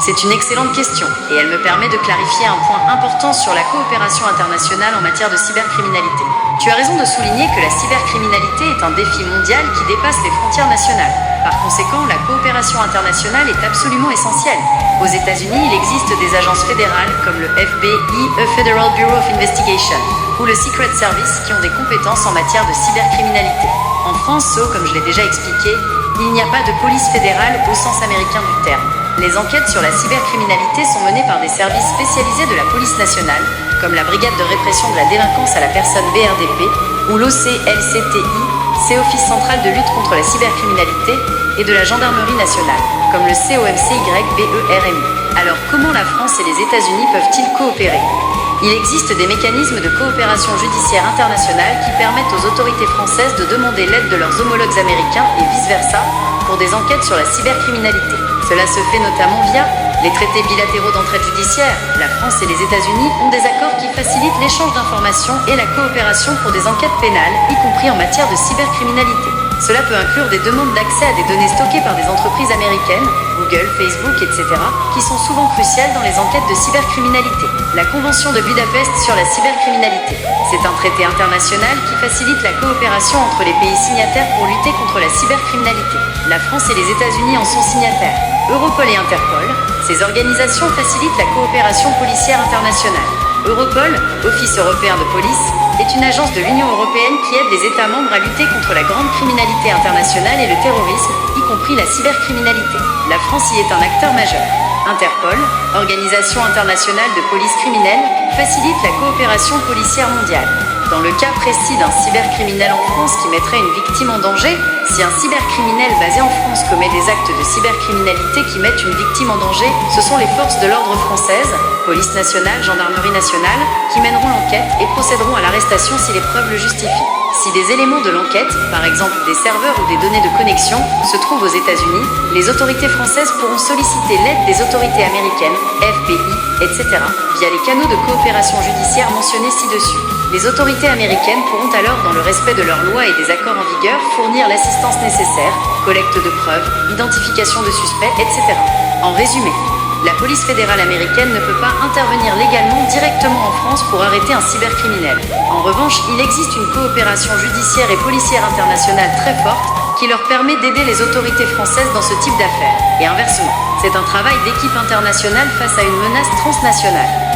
C'est une excellente question et elle me permet de clarifier un point important sur la coopération internationale en matière de cybercriminalité. Tu as raison de souligner que la cybercriminalité est un défi mondial qui dépasse les frontières nationales. Par conséquent, la coopération internationale est absolument essentielle. Aux États-Unis, il existe des agences fédérales comme le FBI, Federal Bureau of Investigation, ou le Secret Service qui ont des compétences en matière de cybercriminalité. En France, comme je l'ai déjà expliqué, il n'y a pas de police fédérale au sens américain du terme. Les enquêtes sur la cybercriminalité sont menées par des services spécialisés de la police nationale, comme la Brigade de répression de la délinquance à la personne BRDP, ou l'OCLCTI, c'est Office central de lutte contre la cybercriminalité, et de la gendarmerie nationale, comme le COMCYBERMI. Alors comment la France et les États-Unis peuvent-ils coopérer ? Il existe des mécanismes de coopération judiciaire internationale qui permettent aux autorités françaises de demander l'aide de leurs homologues américains et vice-versa pour des enquêtes sur la cybercriminalité. Cela se fait notamment via les traités bilatéraux d'entraide judiciaire. La France et les États-Unis ont des accords qui facilitent l'échange d'informations et la coopération pour des enquêtes pénales, y compris en matière de cybercriminalité. Cela peut inclure des demandes d'accès à des données stockées par des entreprises américaines, Google, Facebook, etc., qui sont souvent cruciales dans les enquêtes de cybercriminalité. La Convention de Budapest sur la cybercriminalité. C'est un traité international qui facilite la coopération entre les pays signataires pour lutter contre la cybercriminalité. La France et les États-Unis en sont signataires. Europol et Interpol, ces organisations facilitent la coopération policière internationale. Europol, Office européen de police, est une agence de l'Union européenne qui aide les États membres à lutter contre la grande criminalité internationale et le terrorisme, y compris la cybercriminalité. La France y est un acteur majeur. Interpol, Organisation internationale de police criminelle, facilite la coopération policière mondiale. Dans le cas précis d'un cybercriminel en France qui mettrait une victime en danger, si un cybercriminel basé en France commet des actes de cybercriminalité qui mettent une victime en danger, ce sont les forces de l'ordre françaises, police nationale, gendarmerie nationale, qui mèneront l'enquête et procéderont à l'arrestation si les preuves le justifient. Si des éléments de l'enquête, par exemple des serveurs ou des données de connexion, se trouvent aux États-Unis, les autorités françaises pourront solliciter l'aide des autorités américaines, FBI, etc., via les canaux de coopération judiciaire mentionnés ci-dessus. Les autorités américaines pourront alors, dans le respect de leurs lois et des accords en vigueur, fournir l'assistance nécessaire, collecte de preuves, identification de suspects, etc. En résumé, la police fédérale américaine ne peut pas intervenir légalement directement en France pour arrêter un cybercriminel. En revanche, il existe une coopération judiciaire et policière internationale très forte qui leur permet d'aider les autorités françaises dans ce type d'affaires. Et inversement, c'est un travail d'équipe internationale face à une menace transnationale.